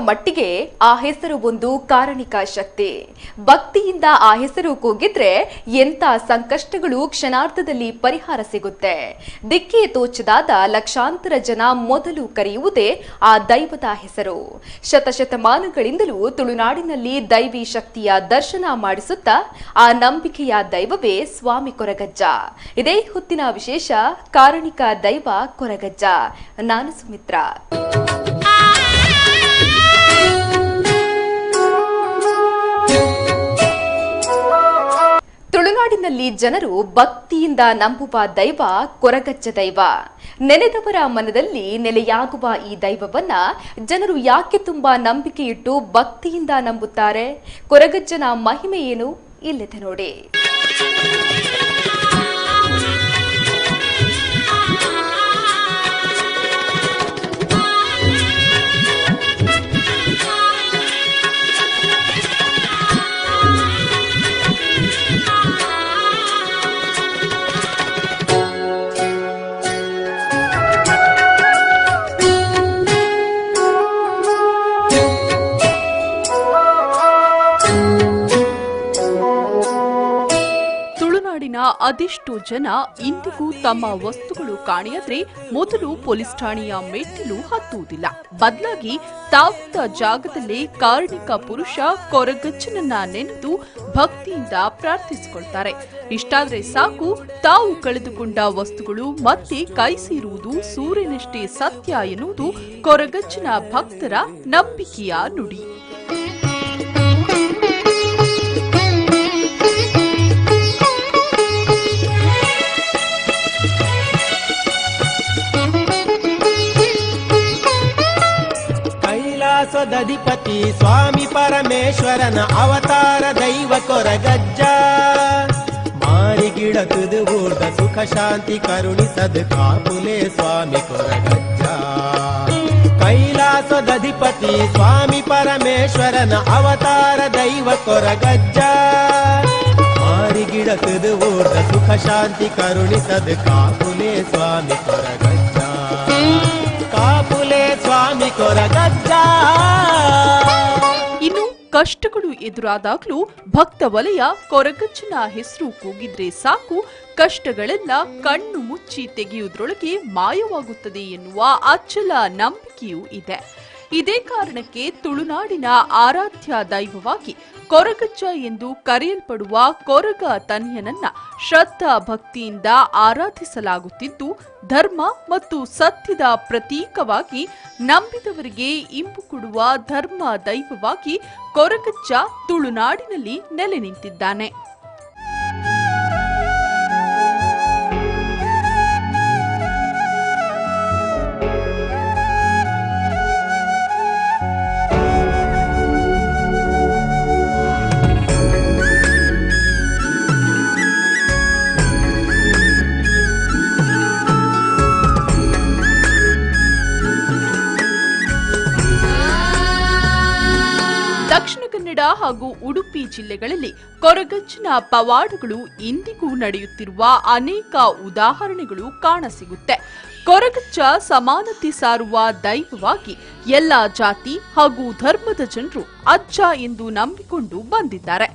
ಮಟ್ಟಿಗೆ ಆ ಹೆಸರು ಒಂದು ಕಾರಣಿಕ ಶಕ್ತಿ. ಭಕ್ತಿಯಿಂದ ಆ ಹೆಸರು ಕೂಗಿದ್ರೆ ಎಂತ ಸಂಕಷ್ಟಗಳು ಕ್ಷಣಾರ್ಧದಲ್ಲಿ ಪರಿಹಾರ ಸಿಗುತ್ತೆ. ದಿಕ್ಕೇ ತೋಚದಾದ ಲಕ್ಷಾಂತರ ಜನ ಮೊದಲು ಕರೆಯುವುದೇ ಆ ದೈವದ ಹೆಸರು. ಶತಶತಮಾನಗಳಿಂದಲೂ ತುಳುನಾಡಿನಲ್ಲಿ ದೈವಿ ಶಕ್ತಿಯ ದರ್ಶನ ಮಾಡಿಸುತ್ತಾ ಆ ನಂಬಿಕೆಯ ದೈವವೇ ಸ್ವಾಮಿ ಕೊರಗಜ್ಜ. ಇದೇ ಹೊತ್ತಿನ ವಿಶೇಷ ಕಾರಣಿಕ ದೈವ ಕೊರಗಜ್ಜ. ನಾನು ಸುಮಿತ್ರಾ. ತುಳುನಾಡಿನಲ್ಲಿ ಜನರು ಭಕ್ತಿಯಿಂದ ನಂಬುವ ದೈವ ಕೊರಗಜ್ಜ ದೈವ. ನೆನೆದವರ ಮನದಲ್ಲಿ ನೆಲೆಯಾಗುವ ಈ ದೈವವನ್ನ ಜನರು ಯಾಕೆ ತುಂಬಾ ನಂಬಿಕೆಯಿಟ್ಟು ಭಕ್ತಿಯಿಂದ ನಂಬುತ್ತಾರೆ? ಕೊರಗಜ್ಜನ ಮಹಿಮೆ ಏನು ಇಲ್ಲಿದೆ ನೋಡಿ. ಅದೆಷ್ಟೋ ಜನ ಇಂದಿಗೂ ತಮ್ಮ ವಸ್ತುಗಳು ಕಾಣೆಯಾದ್ರೆ ಮೊದಲು ಪೊಲೀಸ್ ಠಾಣೆಯ ಮೆಟ್ಟಿಲು ಹತ್ತುವುದಿಲ್ಲ. ಬದಲಾಗಿ ತಾವಿದ್ದ ಜಾಗದಲ್ಲೇ ಕಾರಣಿಕ ಪುರುಷ ಕೊರಗಜ್ಜನನ್ನ ನೆನೆದು ಭಕ್ತಿಯಿಂದ ಪ್ರಾರ್ಥಿಸಿಕೊಳ್ತಾರೆ. ಇಷ್ಟಾದ್ರೆ ಸಾಕು, ತಾವು ಕಳೆದುಕೊಂಡ ವಸ್ತುಗಳು ಮತ್ತೆ ಕೈ ಸೇರುವುದು ಸೂರ್ಯನಷ್ಟೇ ಸತ್ಯ ಎನ್ನುವುದು ಕೊರಗಜ್ಜನ ಭಕ್ತರ ನಂಬಿಕೆಯ ನುಡಿ. ಕೈಲಾಸದಧಿಪತಿ ಸ್ವಾಮಿ ಪರಮೇಶ್ವರನ ಅವತಾರ ದೈವ ಕೊರಗಜ್ಜ. ಮಾರಿಗಿಡತುದು ಊರ್ದ ಸುಖ ಶಾಂತಿ ಕರುಣಿಸದು ಕಾಪುಲೆ ಸ್ವಾಮಿ ಕೊರಗಜ್ಜ. ಕೈಲಾಸದಧಿಪತಿ ಸ್ವಾಮಿ ಪರಮೇಶ್ವರನ ಅವತಾರ ದೈವ ಕೊರಗಜ್ಜ. ಮಾರಿಗಿಡತುದು ಊರ್ದ ಸುಖ ಶಾಂತಿ ಕರುಣಿಸದು ಕಾಪುಲೆ ಸ್ವಾಮಿ ಕೊರಗಜ್ಜ. ಕಾಪುಲೆ ಸ್ವಾಮಿ ಕೊರಗಜ್ಜ. ಇನ್ನು ಕಷ್ಟಗಳು ಎದುರಾದಾಗ್ಲೂ ಭಕ್ತ ವಲಯ ಕೊರಗಜ್ಜನ ಹೆಸರು ಕೂಗಿದ್ರೆ ಸಾಕು, ಕಷ್ಟಗಳೆಲ್ಲ ಕಣ್ಣು ಮುಚ್ಚಿ ತೆಗೆಯುವುದರೊಳಗೆ ಮಾಯವಾಗುತ್ತದೆ ಎನ್ನುವ ಅಚ್ಚಲ ನಂಬಿಕೆಯೂ ಇದೆ. ಇದೇ ಕಾರಣಕ್ಕೆ ತುಳುನಾಡಿನ ಆರಾಧ್ಯ ದೈವವಾಗಿ ಕೊರಗಜ್ಜ ಎಂದು ಕರೆಯಲ್ಪಡುವ ಕೊರಗ ತನಿಯನನ್ನ ಶ್ರದ್ಧಾ ಭಕ್ತಿಯಿಂದ ಆರಾಧಿಸಲಾಗುತ್ತಿದ್ದು, ಧರ್ಮ ಮತ್ತು ಸತ್ಯದ ಪ್ರತೀಕವಾಗಿ ನಂಬಿದವರಿಗೆ ಇಂಬು ಕೊಡುವ ಧರ್ಮ ದೈವವಾಗಿ ಕೊರಗಜ್ಜ ತುಳುನಾಡಿನಲ್ಲಿ ನೆಲೆ ನಿಂತಿದ್ದಾನೆ. ದಕ್ಷಿಣ ಕನ್ನಡ ಹಾಗೂ ಉಡುಪಿ ಜಿಲ್ಲೆಗಳಲ್ಲಿ ಕೊರಗಜ್ಜನ ಪವಾಡಗಳು ಇಂದಿಗೂ ನಡೆಯುತ್ತಿರುವ ಅನೇಕ ಉದಾಹರಣೆಗಳು ಕಾಣಸಿಗುತ್ತೆ. ಕೊರಗಜ್ಜ ಸಮಾನತೆ ಸಾರುವ ದೈವವಾಗಿ ಎಲ್ಲಾ ಜಾತಿ ಹಾಗೂ ಧರ್ಮದ ಜನರು ಅಜ್ಜ ಎಂದು ನಂಬಿಕೊಂಡು ಬಂದಿದ್ದಾರೆ.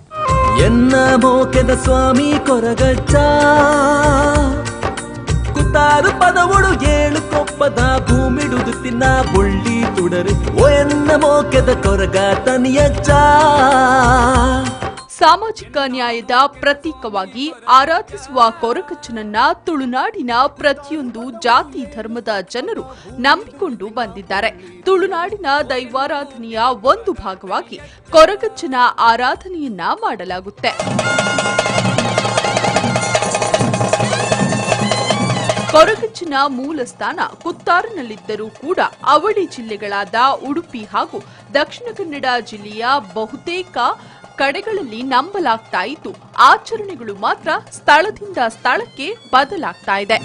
ಎನ್ನ ಮೋಕೆದ ಸ್ವಾಮಿ ಕೊರಗಜ್ಜ, ಕುತ್ತಾರು ಪದವೊಳು ಏಳು ಕೊಪ್ಪದ ಭೂಮಿಡುದು ತಿನ್ನ ಬುಳ್ಳಿ ತುಡರು ಓ ಎನ್ನ ಮೋಕೆದ ಕೊರಗ ತನಿಯಜ್ಜ. ಸಾಮಾಜಿಕ ನ್ಯಾಯದ ಪ್ರತೀಕವಾಗಿ ಆರಾಧಿಸುವ ಕೊರಗಜ್ಜನನ್ನ ತುಳುನಾಡಿನ ಪ್ರತಿಯೊಂದು ಜಾತಿ ಧರ್ಮದ ಜನರು ನಂಬಿಕೊಂಡು ಬಂದಿದ್ದಾರೆ. ತುಳುನಾಡಿನ ದೈವಾರಾಧನೆಯ ಒಂದು ಭಾಗವಾಗಿ ಕೊರಗಜ್ಜನ ಆರಾಧನೆಯನ್ನ ಮಾಡಲಾಗುತ್ತೆ. ಕೊರಗಜ್ಜನ ಮೂಲ ಸ್ಥಾನ ಕುತ್ತಾರಿನಲ್ಲಿದ್ದರೂ ಕೂಡ ಅವಳಿ ಜಿಲ್ಲೆಗಳಾದ ಉಡುಪಿ ಹಾಗೂ ದಕ್ಷಿಣ ಕನ್ನಡ ಜಿಲ್ಲೆಯ ಬಹುತೇಕ ಕಡೆಗಳಲ್ಲಿ ನಂಬಲಾಗ್ತಾ ಇದ್ದು, ಆಚರಣೆಗಳು ಮಾತ್ರ ಸ್ಥಳದಿಂದ ಸ್ಥಳಕ್ಕೆ ಬದಲಾಗ್ತಾ ಇದೆ.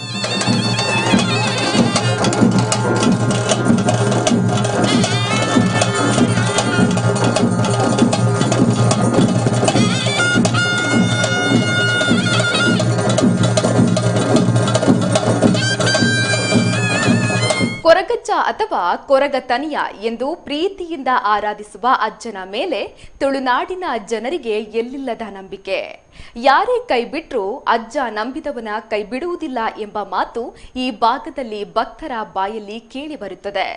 ಕೊರಗಜ್ಜ ಅಥವಾ ಕೊರಗತನಿಯ ಎಂದು ಪ್ರೀತಿಯಿಂದ ಆರಾಧಿಸುವ ಅಜ್ಜನ ಮೇಲೆ ತುಳುನಾಡಿನ ಜನರಿಗೆ ಎಲ್ಲಿಲ್ಲದ ನಂಬಿಕೆ. ಯಾರೇ ಕೈ ಬಿಟ್ರೂ ಅಜ್ಜ ನಂಬಿದವನ ಕೈ ಬಿಡುವುದಿಲ್ಲ ಎಂಬ ಮಾತು ಈ ಭಾಗದಲ್ಲಿ ಭಕ್ತರ ಬಾಯಲ್ಲಿ ಕೇಳಿ ಬರುತ್ತದೆ.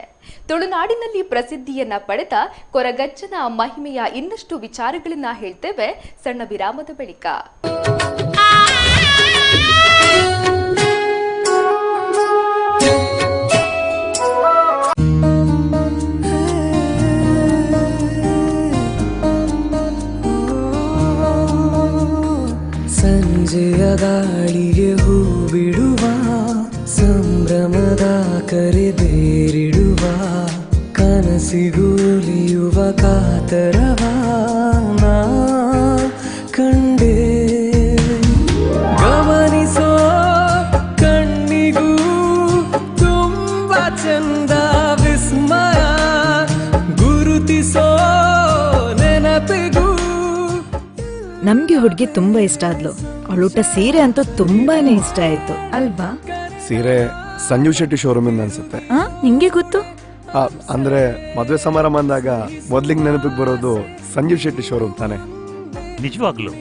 ತುಳುನಾಡಿನಲ್ಲಿ ಪ್ರಸಿದ್ಧಿಯನ್ನ ಪಡೆದ ಕೊರಗಜ್ಜನ ಮಹಿಮೆಯ ಇನ್ನಷ್ಟು ವಿಚಾರಗಳನ್ನ ಹೇಳ್ತೇವೆ ಸಣ್ಣ ವಿರಾಮದ ಬಳಿಕ. ಸಂಜೆಯ ಗಾಳಿಗೆ ಹೂ ಬಿಡುವ ಸಂಭ್ರಮದ ಕರೆದೇರಿಡುವ ಕನಸಿಗುಲಿಯುವ ಕಾತರವ ನಾ ಕಂಡೆ. ಗಮನಿಸೋ ಕಣ್ಣಿಗೂ ತುಂಬ ಚಂದ ವಿಸ್ಮಯ ಗುರುತಿಸೋ ನೆನಪಿಗೂ. ನಮ್ಗೆ ಹುಡುಗಿ ತುಂಬಾ ಇಷ್ಟ ಆದ್ಲು. ಅವಳುಟ ಸೀರೆ ಅಂತೂ ತುಂಬಾನೇ ಇಷ್ಟ ಆಯ್ತು ಅಲ್ವಾ? ಸೀರೆ ಸಂಜೀವ್ ಶೆಟ್ಟಿ ಶೋರೂಮ್ ಇಂದ ಅನ್ಸುತ್ತೆ. ನಿಂಗೆ ಗೊತ್ತು? ಅಂದ್ರೆ ಮದುವೆ ಸಮಾರಂಭ ಅಂದಾಗ ಮೊದ್ಲಿಗೆ ನೆನಪಿಗೆ ಬರೋದು ಸಂಜೀವ್ ಶೆಟ್ಟಿ ಶೋರೂಮ್ ತಾನೆ. ನಿಜವಾಗ್ಲು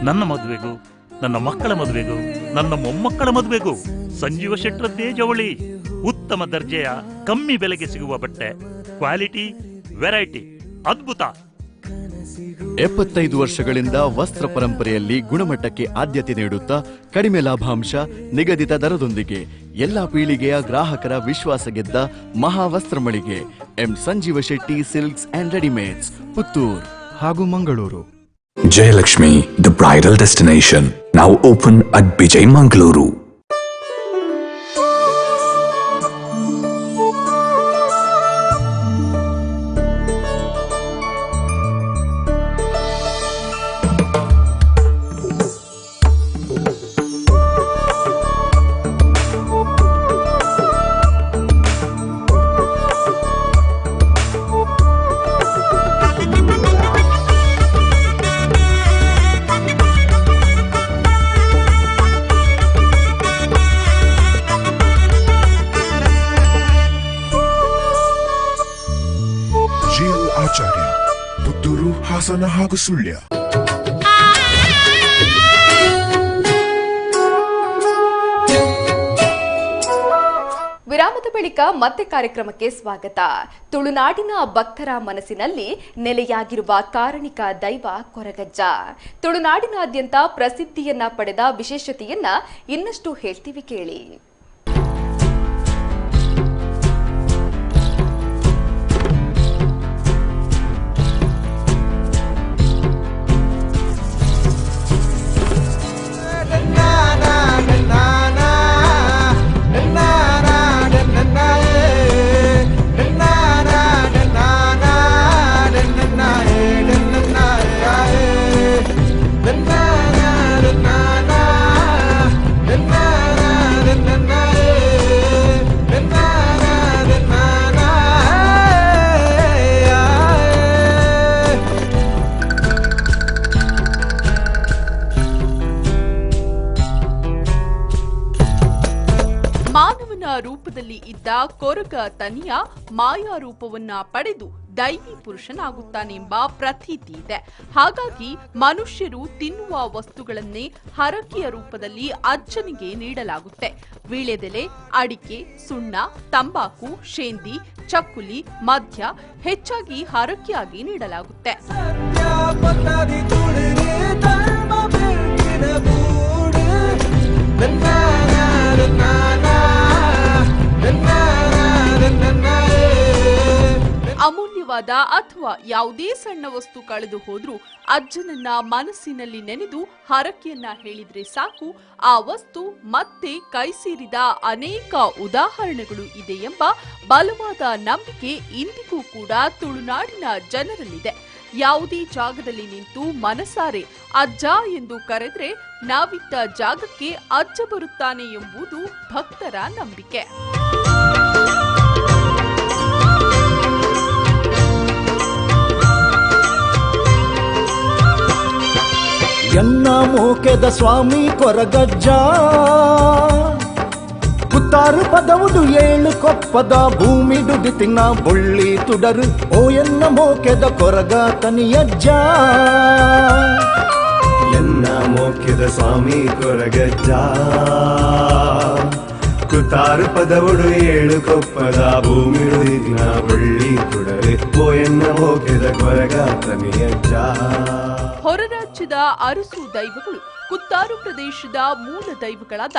ನನ್ನ ಮದುವೆಗೂ, ನನ್ನ ಮಕ್ಕಳ ಮದುವೆಗೂ, ನನ್ನ ಮೊಮ್ಮಕ್ಕಳ ಮದುವೆಗೂ ಸಂಜೀವ ಶೆಟ್ಟರದ್ದೇ ಜವಳಿ. ಉತ್ತಮ ದರ್ಜೆಯ ಕಮ್ಮಿ ಬೆಲೆಗೆ ಸಿಗುವ ಬಟ್ಟೆ, ಕ್ವಾಲಿಟಿ, ವೆರೈಟಿ, ಅದ್ಭುತ. 75 ವರ್ಷಗಳಿಂದ ವಸ್ತ್ರ ಪರಂಪರೆಯಲ್ಲಿ ಗುಣಮಟ್ಟಕ್ಕೆ ಆದ್ಯತೆ ನೀಡುತ್ತಾ ಕಡಿಮೆ ಲಾಭಾಂಶ, ನಿಗದಿತ ದರದೊಂದಿಗೆ ಎಲ್ಲಾ ಪೀಳಿಗೆಯ ಗ್ರಾಹಕರ ವಿಶ್ವಾಸ ಗೆದ್ದ ಮಹಾವಸ್ತ್ರ ಮಳಿಗೆ M Sanjeeva Shetty silks and readymades, Puttur ಹಾಗೂ Mangaluru. Jayalakshmi, the bridal destination, now open at Bijay Mangaluru. ಆಚಾರ್ಯ, ಪುತ್ತೂರು, ಹಾಸನ ಹಾಗೂ ಸುಳ್ಯ. ವಿರಾಮದ ಬಳಿಕ ಮತ್ತೆ ಕಾರ್ಯಕ್ರಮಕ್ಕೆ ಸ್ವಾಗತ. ತುಳುನಾಡಿನ ಭಕ್ತರ ಮನಸ್ಸಿನಲ್ಲಿ ನೆಲೆಯಾಗಿರುವ ಕಾರಣಿಕ ದೈವ ಕೊರಗಜ್ಜ. ತುಳುನಾಡಿನಾದ್ಯಂತ ಪ್ರಸಿದ್ಧಿಯನ್ನ ಪಡೆದ ವಿಶೇಷತೆಯನ್ನ ಇನ್ನಷ್ಟು ಹೇಳ್ತೀವಿ ಕೇಳಿ. ಮಾನವನ ರೂಪದಲ್ಲಿ ಇದ್ದ ಕೊರಗ ತನಿಯ ಮಾಯಾ ರೂಪವನ್ನ ಪಡೆದು ದೈವಿ ಪುರುಷನಾಗುತ್ತಾನೆಂಬ ಪ್ರತೀತಿ ಇದೆ. ಹಾಗಾಗಿ ಮನುಷ್ಯರು ತಿನ್ನುವ ವಸ್ತುಗಳನ್ನೇ ಹರಕೆಯ ರೂಪದಲ್ಲಿ ಅಜ್ಜನಿಗೆ ನೀಡಲಾಗುತ್ತೆ. ವೀಳ್ಯದೆಲೆ, ಅಡಿಕೆ, ಸುಣ್ಣ, ತಂಬಾಕು, ಶೇಂದಿ, ಚಕ್ಕುಲಿ, ಮದ್ಯ ಹೆಚ್ಚಾಗಿ ಹರಕೆಯಾಗಿ ನೀಡಲಾಗುತ್ತೆ. ಅಮೂಲ್ಯವಾದ ಅಥವಾ ಯಾವುದೇ ಸಣ್ಣ ವಸ್ತು ಕಳೆದು ಹೋದ್ರೂ ಅಜ್ಜನನ್ನ ಮನಸ್ಸಿನಲ್ಲಿ ನೆನೆದು ಹರಕೆಯನ್ನ ಹೇಳಿದ್ರೆ ಸಾಕು, ಆ ವಸ್ತು ಮತ್ತೆ ಕೈ ಸೇರಿದ ಅನೇಕ ಉದಾಹರಣೆಗಳು ಇದೆ ಎಂಬ ಬಲವಾದ ನಂಬಿಕೆ ಇಂದಿಗೂ ಕೂಡ ತುಳುನಾಡಿನ ಜನರಲ್ಲಿದೆ. ಯಾವುದೇ ಜಾಗದಲ್ಲಿ ನಿಂತು ಮನಸಾರೆ ಅಜ್ಜ ಎಂದು ಕರೆದ್ರೆ ನಾವಿದ್ದ ಜಾಗಕ್ಕೆ ಅಜ್ಜ ಬರುತ್ತಾನೆ ಎಂಬುದು ಭಕ್ತರ ನಂಬಿಕೆ. ಎನ್ನ ಮೋಕೆದ ಸ್ವಾಮಿ ಕೊರಗಜ್ಜ, ಕುತ್ತಾರು ಪದವುಡು ಏಳು ಕೊಪ್ಪದ ಭೂಮಿ ದುಡಿತಿನ ಬುಳ್ಳಿ ತುಡರು ಓ ಎನ್ನ ಮೋಕೆದ ಕೊರಗ ತನಿಯಜ್ಜ ಎನ್ನ ಮೋಕೆದ ಸ್ವಾಮಿ ಕೊರಗಜ್ಜ ಕುತ್ತಾರು ಪದವುಡು ಏಳು ಕೊಪ್ಪದ ಭೂಮಿ ದುಡಿತಿನ ಬುಳ್ಳಿ ತುಡರು ಓ ಎನ್ನ ಮೋಕೆದ ಕೊರಗ ತನಿಯಜ್ಜ. ಹೊರರಾಜ್ಯದ ಅರಸು ದೈವಗಳು ಕುತ್ತಾರು ಪ್ರದೇಶದ ಮೂಲ ದೈವಗಳಾದ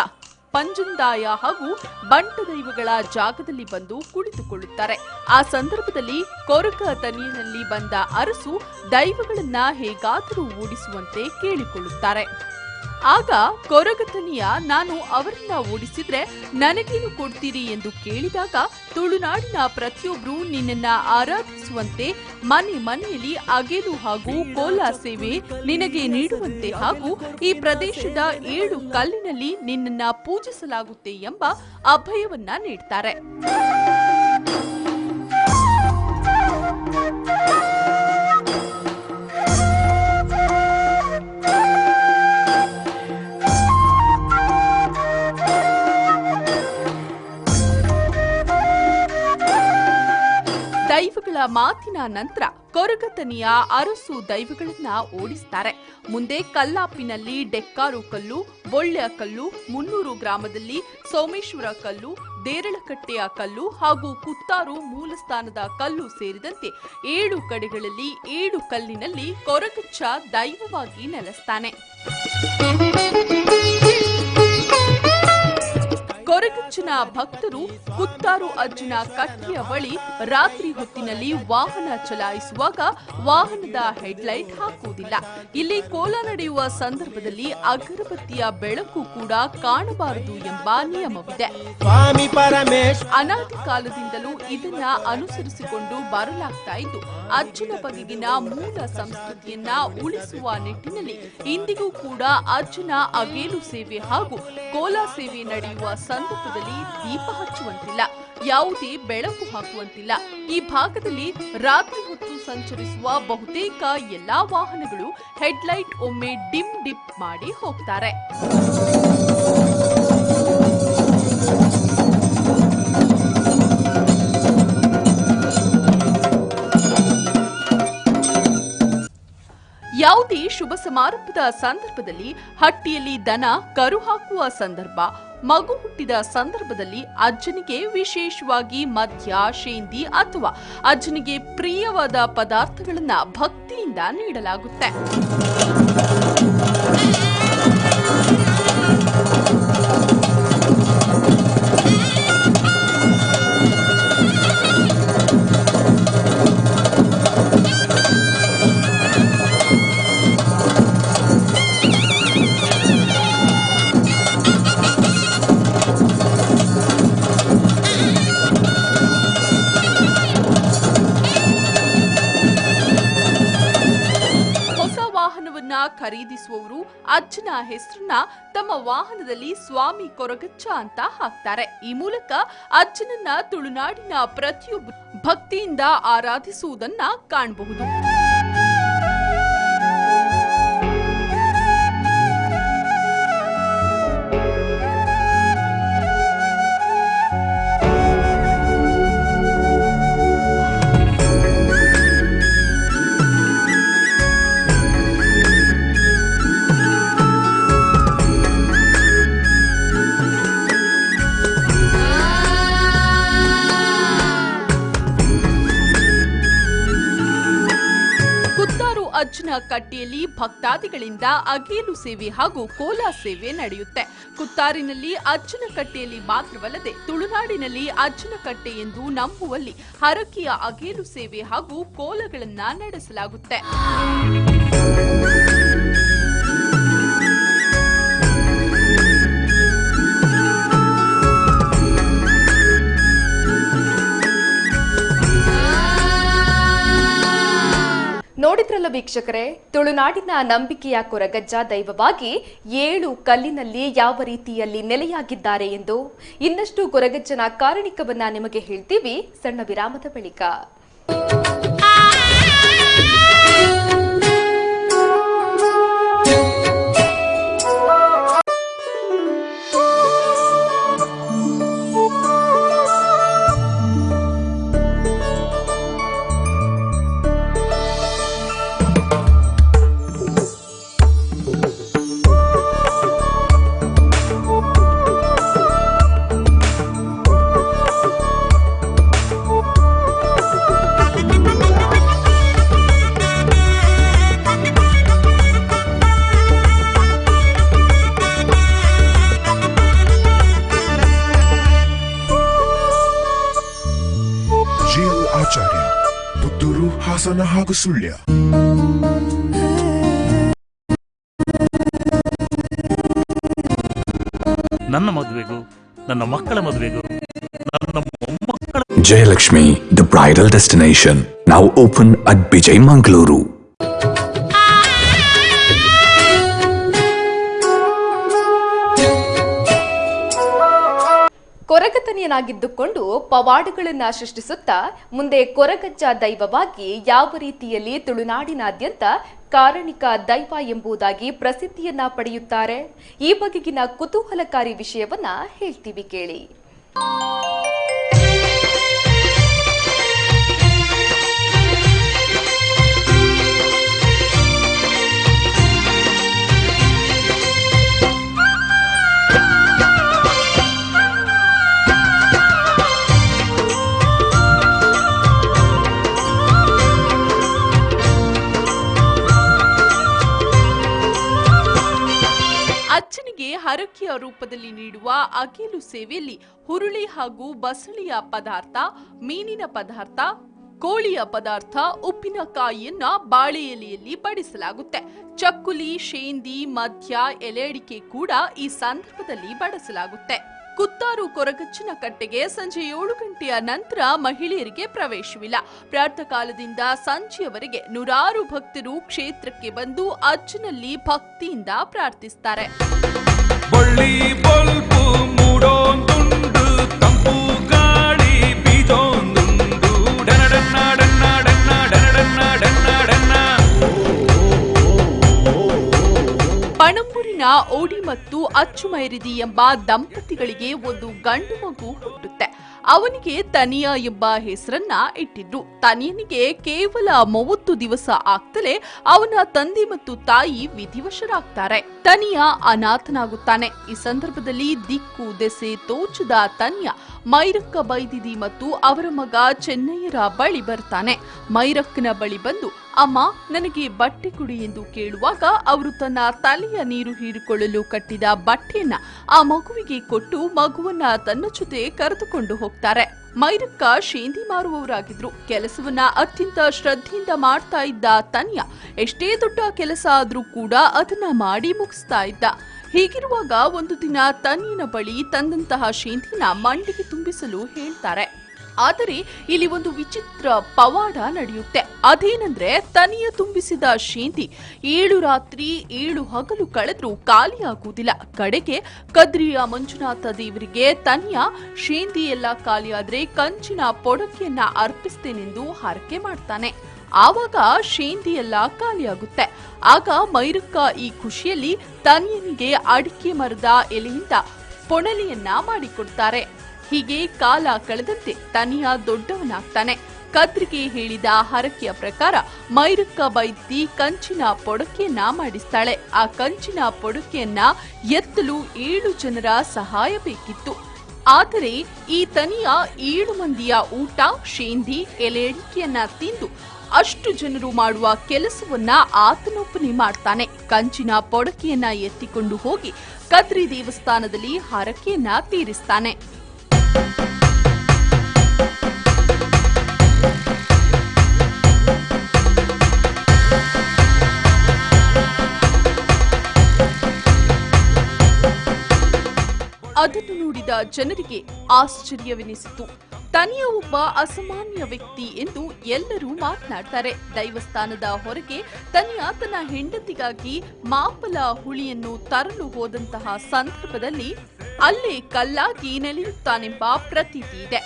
ಪಂಜುಂದಾಯ ಹಾಗೂ ಬಂಟ ದೈವಗಳ ಜಾಗದಲ್ಲಿ ಬಂದು ಕುಳಿತುಕೊಳ್ಳುತ್ತಾರೆ. ಆ ಸಂದರ್ಭದಲ್ಲಿ ಕೊರಗ ತನಿಯಲ್ಲಿ ಬಂದ ಅರಸು ದೈವಗಳನ್ನ ಹೇಗಾದರೂ ಓಡಿಸುವಂತೆ ಕೇಳಿಕೊಳ್ಳುತ್ತಾರೆ. ಆಗ ಕೊರಗತನಿಯ ನಾನು ಅವರನ್ನ ಓಡಿಸಿದ್ರೆ ನನಗೇನು ಕೊಡ್ತೀರಿ ಎಂದು ಕೇಳಿದಾಗ ತುಳುನಾಡಿನ ಪ್ರತಿಯೊಬ್ಬರು ನಿನ್ನನ್ನ ಆರಾಧಿಸುವಂತೆ ಮನೆ ಮನೆಯಲ್ಲಿ ಅಗೆಲು ಹಾಗೂ ಕೋಲ ಸೇವೆ ನಿನಗೆ ನೀಡುವಂತೆ ಹಾಗೂ ಈ ಪ್ರದೇಶದ 7 ಕಲ್ಲಿನಲ್ಲಿ ನಿನ್ನನ್ನ ಪೂಜಿಸಲಾಗುತ್ತೆ ಎಂಬ ಅಭಯವನ್ನ ನೀಡ್ತಾರೆ. ದೈವಗಳ ಮಾತಿನ ನಂತರ ಕೊರಗತನಿಯ ಅರಸು ದೈವಗಳನ್ನ ಓಡಿಸ್ತಾರೆ. ಮುಂದೆ ಕಲ್ಲಾಪಿನಲ್ಲಿ ಡೆಕ್ಕಾರು ಕಲ್ಲು, ಬೊಳ್ಳೆಯ ಕಲ್ಲು, 300 ಗ್ರಾಮದಲ್ಲಿ ಸೋಮೇಶ್ವರ ಕಲ್ಲು, ದೇರಳಕಟ್ಟೆಯ ಕಲ್ಲು ಹಾಗೂ ಕುತ್ತಾರು ಮೂಲಸ್ಥಾನದ ಕಲ್ಲು ಸೇರಿದಂತೆ 7 ಕಡೆಗಳಲ್ಲಿ 7 ಕಲ್ಲಿನಲ್ಲಿ ಕೊರಗಜ್ಜ ದೈವವಾಗಿ ನೆಲೆಸ್ತಾನೆ. ಕೊರಗಜ್ಜನ ಭಕ್ತರು ಕುತ್ತಾರು ಅಜ್ಜನ ಕಟ್ಟೆಯ ಬಳಿ ರಾತ್ರಿ ಹೊತ್ತಿನಲ್ಲಿ ವಾಹನ ಚಲಾಯಿಸುವಾಗ ವಾಹನದ ಹೆಡ್ಲೈಟ್ ಹಾಕುವುದಿಲ್ಲ. ಇಲ್ಲಿ ಕೋಲ ನಡೆಯುವ ಸಂದರ್ಭದಲ್ಲಿ ಅಗರಬತ್ತಿಯ ಬೆಳಕು ಕೂಡ ಕಾಣಬಾರದು ಎಂಬ ನಿಯಮವಿದೆ. ಅನಾದಿ ಕಾಲದಿಂದಲೂ ಇದನ್ನ ಅನುಸರಿಸಿಕೊಂಡು ಬರಲಾಗ್ತಾ ಇದ್ದು ಅಜ್ಜನ ಬಗೆಗಿನ ಮೂಲ ಸಂಸ್ಕೃತಿಯನ್ನ ಉಳಿಸುವ ನಿಟ್ಟಿನಲ್ಲಿ ಇಂದಿಗೂ ಕೂಡ ಅಜ್ಜನ ಅಗೇಲು ಸೇವೆ ಹಾಗೂ ಕೋಲ ಸೇವೆ ನಡೆಯುವ ಸಂದರ್ಭದಲ್ಲಿ ದೀಪ ಹಚ್ಚುವಂತಿಲ್ಲ, ಯಾವುದೇ ಬೆಳಕು ಹಾಕುವಂತಿಲ್ಲ. ಈ ಭಾಗದಲ್ಲಿ ರಾತ್ರಿ ಹೊತ್ತು ಸಂಚರಿಸುವ ಬಹುತೇಕ ಎಲ್ಲಾ ವಾಹನಗಳು ಹೆಡ್ಲೈಟ್ ಒಮ್ಮೆ ಡಿಮ್ ಡಿಪ್ ಮಾಡಿ ಹೋಗ್ತಾರೆ. ಯಾವುದೇ ಶುಭ ಸಮಾರಂಭದ ಸಂದರ್ಭದಲ್ಲಿ ಹಟ್ಟಿಯಲ್ಲಿ ದನ ಕರು ಹಾಕುವ ಸಂದರ್ಭ, ಮಗು ಹುಟ್ಟಿದ ಸಂದರ್ಭದಲ್ಲಿ ಅಜ್ಜನಿಗೆ ವಿಶೇಷವಾಗಿ ಮದ್ಯ, ಶೇಂದಿ ಅಥವಾ ಅಜ್ಜನಿಗೆ ಪ್ರಿಯವಾದ ಪದಾರ್ಥಗಳನ್ನ ಭಕ್ತಿಯಿಂದ ನೀಡಲಾಗುತ್ತೆ. ಖರೀದಿಸುವವರು ಅಜ್ಜನ ಹೆಸರನ್ನ ತಮ್ಮ ವಾಹನದಲ್ಲಿ ಸ್ವಾಮಿ ಕೊರಗಜ್ಜ ಅಂತ ಹಾಕ್ತಾರೆ. ಈ ಮೂಲಕ ಅಜ್ಜನನ್ನ ತುಳುನಾಡಿನ ಪ್ರತಿಯೊಬ್ಬರು ಭಕ್ತಿಯಿಂದ ಆರಾಧಿಸುವುದನ್ನ ಕಾಣಬಹುದು. ಅಜ್ಜನ ಕಟ್ಟೆಯಲ್ಲಿ ಭಕ್ತಾದಿಗಳಿಂದ ಅಗೇಲು ಸೇವೆ ಹಾಗೂ ಕೋಲ ಸೇವೆ ನಡೆಯುತ್ತೆ. ಕುತ್ತಾರಿನಲ್ಲಿ ಅಜ್ಜನ ಕಟ್ಟೆಯಲ್ಲಿ ಮಾತ್ರವಲ್ಲದೆ ತುಳುನಾಡಿನಲ್ಲಿ ಅಜ್ಜನ ಕಟ್ಟೆ ಎಂದು ನಂಬುವಲ್ಲಿ ಹರಕೆಯ ಅಗೇಲು ಸೇವೆ ಹಾಗೂ ಕೋಲಗಳನ್ನ ನಡೆಸಲಾಗುತ್ತೆ. ನೋಡಿದ್ರಲ್ಲ ವೀಕ್ಷಕರೇ, ತುಳುನಾಡಿನ ನಂಬಿಕೆಯ ಕೊರಗಜ್ಜ ದೈವವಾಗಿ 7 ಕಲ್ಲಿನಲ್ಲಿ ಯಾವ ರೀತಿಯಲ್ಲಿ ನೆಲೆಯಾಗಿದ್ದಾರೆ ಎಂದು. ಇನ್ನಷ್ಟು ಕೊರಗಜ್ಜನ ಕಾರಣಿಕವನ್ನ ನಿಮಗೆ ಹೇಳ್ತೀವಿ ಸಣ್ಣ ವಿರಾಮದ ಬಳಿಕ. ಆಚಾರ್ಯ ಪುತ್ತೂರು ಹಾಸನ ಹಾಗೂ ಸುಳ್ಯ. ನನ್ನ ಮದುವೆಗೂ ನನ್ನ ಮಕ್ಕಳ ಮದುವೆಗೂ ನನ್ನ ಮೊಮ್ಮಕ್ಕಳ Jayalakshmi, the bridal destination. Now open at Bijay Mangaluru. ಕೊರಗತನಿಯನಾಗಿದ್ದುಕೊಂಡು ಪವಾಡಗಳನ್ನ ಸೃಷ್ಟಿಸುತ್ತಾ ಮುಂದೆ ಕೊರಗಜ್ಜ ದೈವವಾಗಿ ಯಾವ ರೀತಿಯಲ್ಲಿ ತುಳುನಾಡಿನಾದ್ಯಂತ ಕಾರಣಿಕ ದೈವ ಎಂಬುದಾಗಿ ಪ್ರಸಿದ್ಧಿಯನ್ನ ಪಡೆಯುತ್ತಾರೆ, ಈ ಬಗೆಗಿನ ಕುತೂಹಲಕಾರಿ ವಿಷಯವನ್ನ ಹೇಳ್ತೀವಿ ಕೇಳಿ. ಅಜ್ಜನಿಗೆ ಹರಕೆಯ ರೂಪದಲ್ಲಿ ನೀಡುವ ಅಗಿಲು ಸೇವೆಯಲ್ಲಿ ಹುರುಳಿ ಹಾಗೂ ಬಸಳೆಯ ಪದಾರ್ಥ, ಮೀನಿನ ಪದಾರ್ಥ, ಕೋಳಿಯ ಪದಾರ್ಥ, ಉಪ್ಪಿನಕಾಯಿಯನ್ನ ಬಾಳೆ ಎಲೆಯಲ್ಲಿ ಬಡಿಸಲಾಗುತ್ತೆ. ಚಕ್ಕುಲಿ, ಶೇಂದಿ, ಮದ್ಯ, ಎಲೆ ಅಡಿಕೆ ಕೂಡ ಈ ಸಂದರ್ಭದಲ್ಲಿ ಬಡಿಸಲಾಗುತ್ತೆ. ಕುತ್ತಾರು ಕೊರಗಜ್ಜನ ಕಟ್ಟೆಗೆ ಸಂಜೆ 7 ಗಂಟೆಯ ನಂತರ ಮಹಿಳೆಯರಿಗೆ ಪ್ರವೇಶವಿಲ್ಲ. ಪ್ರಾತಃ ಕಾಲದಿಂದ ಸಂಜೆಯವರೆಗೆ ನೂರಾರು ಭಕ್ತರು ಕ್ಷೇತ್ರಕ್ಕೆ ಬಂದು ಅಜ್ಜನಲ್ಲಿ ಭಕ್ತಿಯಿಂದ ಪ್ರಾರ್ಥಿಸುತ್ತಾರೆ. ಪಣಂಬೂರಿನ ಓಡಿ ಮತ್ತು ಅಚ್ಚುಮೈರಿದಿ ಎಂಬ ದಂಪತಿಗಳಿಗೆ ಒಂದು ಗಂಡು ಮಗು ಹುಟ್ಟುತ್ತೆ. ಅವನಿಗೆ ತನಿಯ ಎಂಬ ಹೆಸರನ್ನ ಇಟ್ಟಿದ್ರು. ತನಿಯನಿಗೆ ಕೇವಲ 30 ದಿವಸ ಆಗ್ತಲೇ ಅವನ ತಂದೆ ಮತ್ತು ತಾಯಿ ವಿಧಿವಶರಾಗ್ತಾರೆ. ತನಿಯ ಅನಾಥನಾಗುತ್ತಾನೆ. ಈ ಸಂದರ್ಭದಲ್ಲಿ ದಿಕ್ಕು ದೆಸೆ ತೋಚದ ತನಿಯ ಮೈರಕ್ಕ ಬೈದಿದಿ ಮತ್ತು ಅವರ ಮಗ ಚೆನ್ನಯ್ಯರ ಬಳಿ ಬರ್ತಾನೆ. ಮೈರಕ್ಕನ ಬಳಿ ಬಂದು, ಅಮ್ಮ ನನಗೆ ಬಟ್ಟೆ ಕೊಡಿ ಎಂದು ಕೇಳುವಾಗ ಅವರು ತನ್ನ ತಲೆಯ ನೀರು ಹೀರಿಕೊಳ್ಳಲು ಕಟ್ಟಿದ ಬಟ್ಟೆಯನ್ನ ಆ ಮಗುವಿಗೆ ಕೊಟ್ಟು ಮಗುವನ್ನ ತನ್ನ ಜೊತೆ ಕರೆದುಕೊಂಡು ಹೋಗ್ತಾರೆ. ಮೈರಕ್ಕ ಶೇಂದಿ ಮಾರುವವರಾಗಿದ್ರು. ಕೆಲಸವನ್ನ ಅತ್ಯಂತ ಶ್ರದ್ಧೆಯಿಂದ ಮಾಡ್ತಾ ಇದ್ದ ತನ್ಯ ಎಷ್ಟೇ ದೊಡ್ಡ ಕೆಲಸ ಆದ್ರೂ ಕೂಡ ಅದನ್ನ ಮಾಡಿ ಮುಗಿಸ್ತಾ ಇದ್ದ. ಹೀಗಿರುವಾಗ ಒಂದು ದಿನ ತನ್ಯನ ಬಳಿ ತಂದಂತಹ ಶೇಂದಿನ ಮಂಡಿಗೆ ತುಂಬಿಸಲು ಹೇಳ್ತಾರೆ. ಆದರೆ ಇಲ್ಲಿ ಒಂದು ವಿಚಿತ್ರ ಪವಾಡ ನಡೆಯುತ್ತೆ. ಅದೇನೆಂದ್ರೆ ತನಿಯ ತುಂಬಿಸಿದ ಶೇಂದಿ 7 ರಾತ್ರಿ 7 ಹಗಲು ಕಳೆದ್ರೂ ಖಾಲಿಯಾಗುವುದಿಲ್ಲ. ಕಡೆಗೆ ಕದ್ರಿಯ ಮಂಜುನಾಥ ದೇವರಿಗೆ ತನಿಯ ಶೇಂದಿ ಎಲ್ಲ ಖಾಲಿಯಾದ್ರೆ ಕಂಚಿನ ಪೊಡಕೆಯನ್ನ ಅರ್ಪಿಸ್ತೇನೆಂದು ಹರಕೆ ಮಾಡ್ತಾನೆ. ಆವಾಗ ಶೇಂದಿ ಎಲ್ಲ ಖಾಲಿಯಾಗುತ್ತೆ. ಆಗ ಮೈರಕ್ಕ ಈ ಖುಷಿಯಲ್ಲಿ ತನಿಯನಿಗೆ ಅಡಿಕೆ ಮರದ ಎಲೆಯಿಂದ ಪೊಣಲೆಯನ್ನ ಮಾಡಿಕೊಡ್ತಾರೆ. ಹೀಗೆ ಕಾಲ ಕಳೆದಂತೆ ತನಿಯ ದೊಡ್ಡವನಾಗ್ತಾನೆ. ಕದ್ರಿಗೆ ಹೇಳಿದ ಹರಕೆಯ ಪ್ರಕಾರ ಮೈರಕ್ಕ ಬೈದಿ ಕಂಚಿನ ಪೊಡಕೆಯನ್ನ ಮಾಡಿಸ್ತಾಳೆ. ಆ ಕಂಚಿನ ಪೊಡಕೆಯನ್ನ ಎತ್ತಲು 7 ಜನರ ಸಹಾಯ ಬೇಕಿತ್ತು. ಆದರೆ ಈ ತನಿಯ 7 ಮಂದಿಯ ಊಟ, ಶೇಂದಿ, ಎಲೆ ಅಡಿಕೆಯನ್ನ ತಿಂದು ಅಷ್ಟು ಜನರು ಮಾಡುವ ಕೆಲಸವನ್ನ ಆತನೊಬ್ಬನೇ ಮಾಡ್ತಾನೆ. ಕಂಚಿನ ಪೊಡಕೆಯನ್ನ ಎತ್ತಿಕೊಂಡು ಹೋಗಿ ಕದ್ರಿ ದೇವಸ್ಥಾನದಲ್ಲಿ ಹರಕೆಯನ್ನ ತೀರಿಸ್ತಾನೆ. ಅದನ್ನು ನೋಡಿದ ಜನರಿಗೆ ಆಶ್ಚರ್ಯವೆನಿಸಿತು. ತನಿಯ ಒಬ್ಬ ಅಸಾಮಾನ್ಯ ವ್ಯಕ್ತಿ ಎಂದು ಎಲ್ಲರೂ ಮಾತನಾಡ್ತಾರೆ. ದೈವಸ್ಥಾನದ ಹೊರಗೆ ತನಿಯ ತನ್ನ ಹೆಂಡತಿಗಾಗಿ ಮಾಪಲ ಹುಳಿಯನ್ನು ತರಲು ಹೋದಂತಹ ಸಂದರ್ಭದಲ್ಲಿ ಅಲ್ಲೇ ಕಲ್ಲಾಗಿ ನೆಲೆಯುತ್ತಾನೆಂಬ ಪ್ರತೀತಿ ಇದೆ.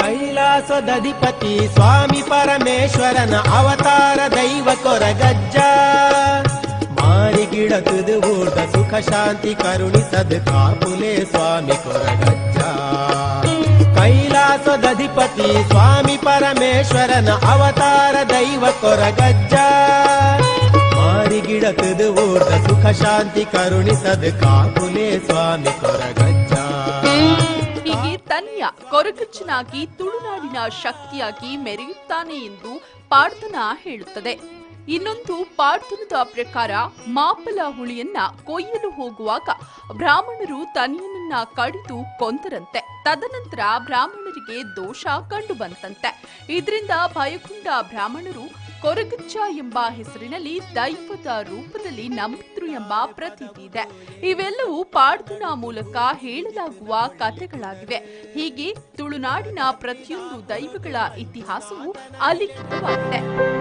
ಕೈಲಾಸದಧಿಪತಿ ಸ್ವಾಮಿ ಪರಮೇಶ್ವರನ ಅವತಾರ ದೈವ ಕೊರಗಜ್ಜ ಮಾರಿಗಿಡತುದು ಊರ್ದ ಸುಖ ಶಾಂತಿ ಕರುಣಿಸದು ಕಾಪುಲೆ ಸ್ವಾಮಿ ಕೊರಗಜ್ಜ. ಕೈಲಾಸದಧಿಪತಿ ಸ್ವಾಮಿ ಪರಮೇಶ್ವರನ ಅವತಾರ ದೈವ ಕೊರಗಜ್ಜ ಮಾರಿಗಿಡತುದು ಊರ್ದ ಸುಖ ಶಾಂತಿ ಕರುಣಿಸದು ಕಾಪುಲೆ ಸ್ವಾಮಿ ಕೊರಗಜ್ಜ. ಹೀಗೆ ತನಿಯ ಕೊರಗಜ್ಜನಾಗಿ ತುಳುನಾಡಿನ ಶಕ್ತಿಯಾಗಿ ಮೆರೆಯುತ್ತಾನೆ ಎಂದು ಪಾಡ್ದನ ಹೇಳುತ್ತದೆ. ಇನ್ನೊಂದು ಪಾಡ್ದನದ ಪ್ರಕಾರ ಮಾಪಲ ಹುಳಿಯನ್ನ ಕೊಯ್ಯಲು ಹೋಗುವಾಗ ಬ್ರಾಹ್ಮಣರು ತನಿಯನ್ನ ಕಡಿದು ಕೊಂದರಂತೆ. ತದನಂತರ ಬ್ರಾಹ್ಮಣರಿಗೆ ದೋಷ ಕಂಡು ಬಂತಂತೆ. ಇದರಿಂದ ಭಯಗೊಂಡ ಬ್ರಾಹ್ಮಣರು ಕೊರಗಜ್ಜ ಎಂಬ ಹೆಸರಿನಲ್ಲಿ ದೈವದ ರೂಪದಲ್ಲಿ ನಂಬಿದ್ರು ಎಂಬ ಪ್ರತೀತಿ ಇದೆ. ಇವೆಲ್ಲವೂ ಪಾಡ್ದನ ಮೂಲಕ ಹೇಳಲಾಗುವ ಕಥೆಗಳಾಗಿವೆ. ಹೀಗೆ ತುಳುನಾಡಿನ ಪ್ರತಿಯೊಂದು ದೈವಗಳ ಇತಿಹಾಸವು ಅಲಿಖಿತವಾಗಿದೆ.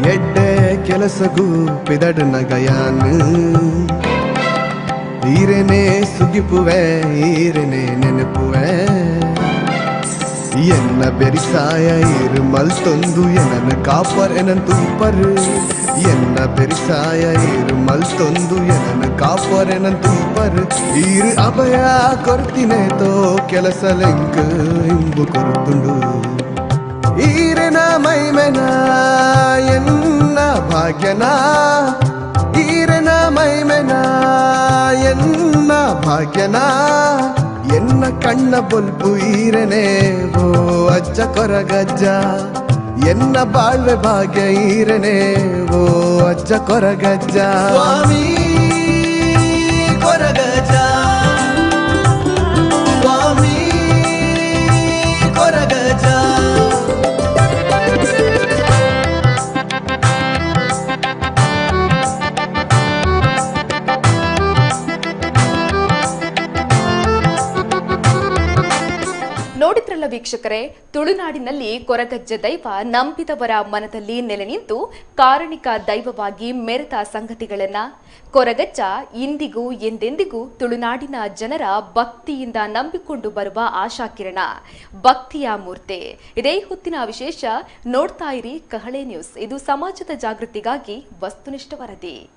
ಎಡ್ಡೆ ಕೆಲಸಗೂ ಪಿದಡನ ಗಯಾನು ಈರೆನೆ ಸುಗಿಪುವೆ ಈರೆನೆ ನೆನಪುವೆ ಎನ್ನ ಬೆರಿಸಾಯ ಇರು ಮಲ್ತೊಂದು ಎನನ ಕಾಪರ್ ಎನನ್ ತುಂಬರು ಎನ್ನ ಬೆರಿಸಾಯ ಇರು ಮಲ್ತೊಂದು ಎನನ ಕಾಪರ್ ಎನನ್ ತುಂಬರು ಈರು ಅಭಯ ಕೊರ್ತಿನೆ ತೋ ಕೆಲಸ ಲೆಂಕ್ ಇಂಬು ಕೊರುತ್ತುಂಡು ಈರೆನ ಮೈಮೆನ ಎನ್ನ ಭಾಗ್ಯನ ಈರೆನ ಮೈಮೆನ ಎನ್ನ ಭಾಗ್ಯನ ಎನ್ನ ಕಣ್ಣ ಬೊಲ್ಪು ಈರೆನೆ ಓ ಅಜ್ಜ ಕೊರಗಜ್ಜ ಎನ್ನ ಬಾಳ್ವೆ ಭಾಗ್ಯ ಈರೆನೆ ಓ ಅಜ್ಜ ಕೊರಗಜ್ಜ ಸ್ವಾಮಿ ಕೊರಗಜ್ಜ ಸ್ವಾಮಿ ಕೊರಗಜ್ಜ. ನೋಡಿದ್ರಲ್ಲ ವೀಕ್ಷಕರೇ, ತುಳುನಾಡಿನಲ್ಲಿ ಕೊರಗಜ್ಜ ದೈವ ನಂಬಿದವರ ಮನದಲ್ಲಿ ನೆಲೆ ನಿಂತು ಕಾರಣಿಕ ದೈವವಾಗಿ ಮೆರೆತ ಸಂಗತಿಗಳನ್ನ. ಕೊರಗಜ್ಜ ಇಂದಿಗೂ ಎಂದೆಂದಿಗೂ ತುಳುನಾಡಿನ ಜನರ ಭಕ್ತಿಯಿಂದ ನಂಬಿಕೊಂಡು ಬರುವ ಆಶಾಕಿರಣ, ಭಕ್ತಿಯ ಮೂರ್ತಿ. ಇದೇ ಹೊತ್ತಿನ ವಿಶೇಷ. ನೋಡ್ತಾ ಇರಿ ಕಹಳೆ ನ್ಯೂಸ್. ಇದು ಸಮಾಜದ ಜಾಗೃತಿಗಾಗಿ ವಸ್ತುನಿಷ್ಠ ವರದಿ.